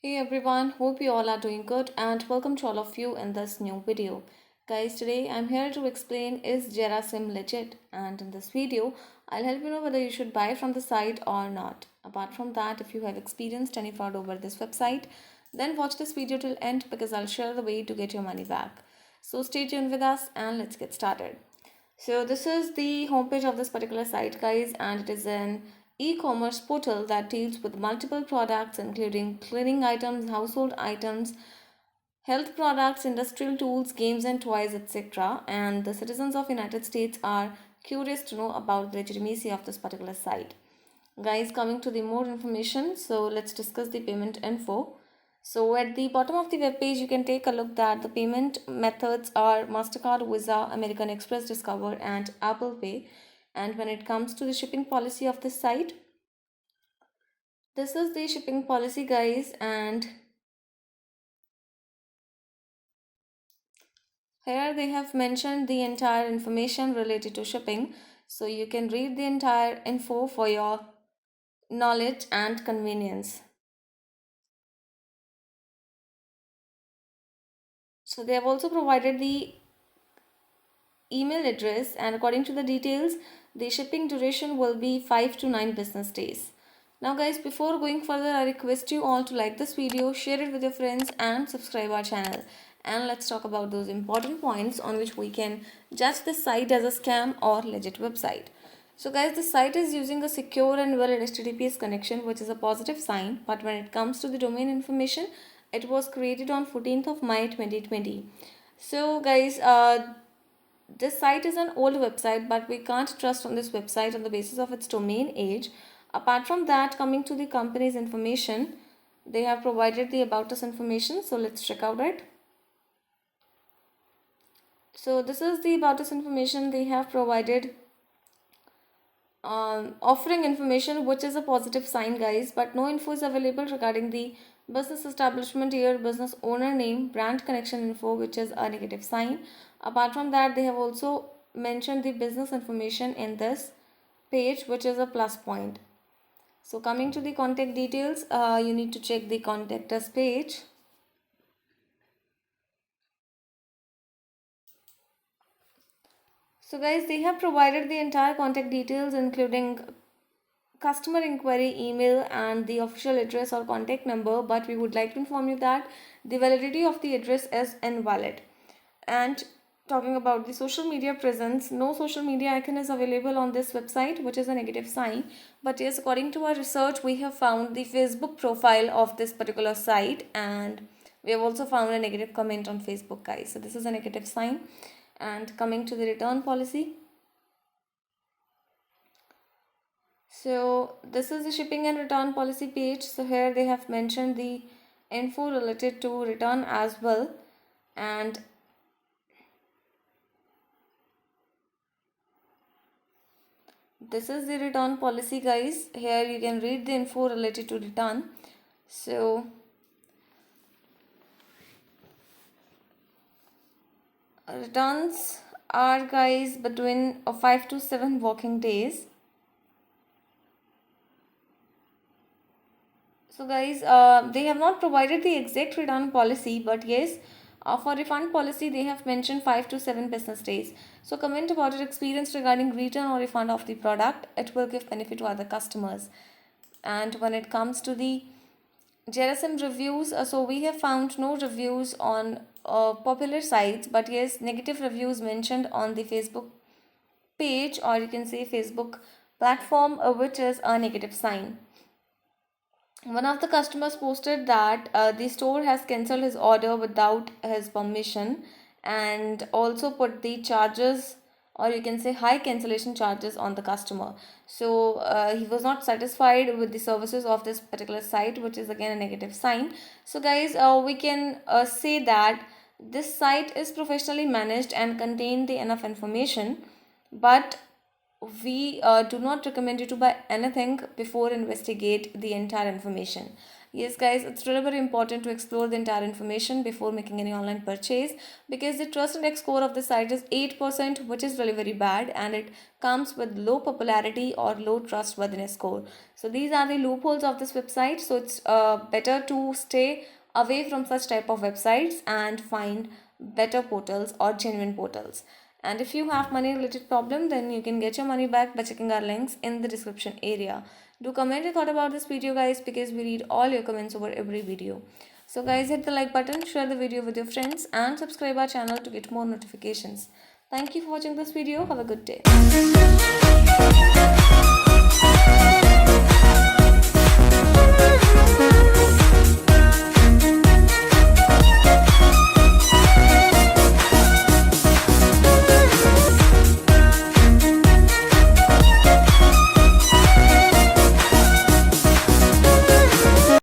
Hey everyone, hope you all are doing good and welcome to all of you in this new video. Guys, today I'm here to explain is Jerasim legit, and in this video I'll help you know whether you should buy from the site or not. Apart from that, if you have experienced any fraud over this website, then watch this video till end because I'll share the way to get your money back. So stay tuned with us and let's get started. So this is the homepage of this particular site, guys, and it is an e-commerce portal that deals with multiple products including cleaning items, household items, health products, industrial tools, games and toys, etc. And the citizens of United States are curious to know about the legitimacy of this particular site. Guys, coming to the more information, so let's discuss the payment info. So at the bottom of the web page, you can take a look that the payment methods are MasterCard, Visa, American Express, Discover and Apple Pay. And when it comes to the shipping policy of this site, this is the shipping policy, guys, and here they have mentioned the entire information related to shipping. So you can read the entire info for your knowledge and convenience. So they have also provided the email address, and according to the details, the shipping duration will be 5 to 9 business days. Now guys, before going further, I request you all to like this video, share it with your friends and subscribe our channel. And let's talk about those important points on which we can judge this site as a scam or legit website. So guys, the site is using a secure and valid HTTPS connection, which is a positive sign, but when it comes to the domain information, it was created on 14th of May 2020. So guys, this site is an old website, but we can't trust on this website on the basis of its domain age. Apart from that, coming to the company's information, they have provided the about us information. So let's check out it. So this is the about us information they have provided, offering information which is a positive sign, guys, but no info is available regarding the business establishment year, business owner name, brand connection info, which is a negative sign. Apart from that, they have also mentioned the business information in this page, which is a plus point. So coming to the contact details, you need to check the contact us page. So guys, they have provided the entire contact details including customer inquiry email and the official address or contact number, but we would like to inform you that the validity of the address is invalid. And talking about the social media presence, no social media icon is available on this website, which is a negative sign. But yes, according to our research, we have found the Facebook profile of this particular site, and we have also found a negative comment on Facebook, guys. So this is a negative sign. And coming to the return policy, so this is the shipping and return policy page. So here they have mentioned the info related to return as well. And this is the return policy, guys. Here you can read the info related to return. So returns are, guys, between 5 to 7 working days. So guys, they have not provided the exact return policy, but yes, for refund policy they have mentioned 5 to 7 business days. So comment about your experience regarding return or refund of the product. It will give benefit to other customers. And when it comes to the Jerasim reviews, so we have found no reviews on popular sites, but yes, negative reviews mentioned on the Facebook page, or you can say Facebook platform, which is a negative sign. One of the customers posted that the store has cancelled his order without his permission and also put the charges, or you can say high cancellation charges, on the customer. So he was not satisfied with the services of this particular site, which is again a negative sign. So guys, we can say that this site is professionally managed and contain the enough information, but we do not recommend you to buy anything before investigate the entire information. Yes guys, it's really very important to explore the entire information before making any online purchase, because the trust index score of the site is 8%, which is really very bad, and it comes with low popularity or low trustworthiness score. So these are the loopholes of this website. So it's better to stay away from such type of websites and find better portals or genuine portals. And if you have money related problem, then you can get your money back by checking our links in the description area. Do comment your thought about this video guys, because we read all your comments over every video. So guys, hit the like button, share the video with your friends, and subscribe our channel to get more notifications. Thank you for watching this video. Have a good day.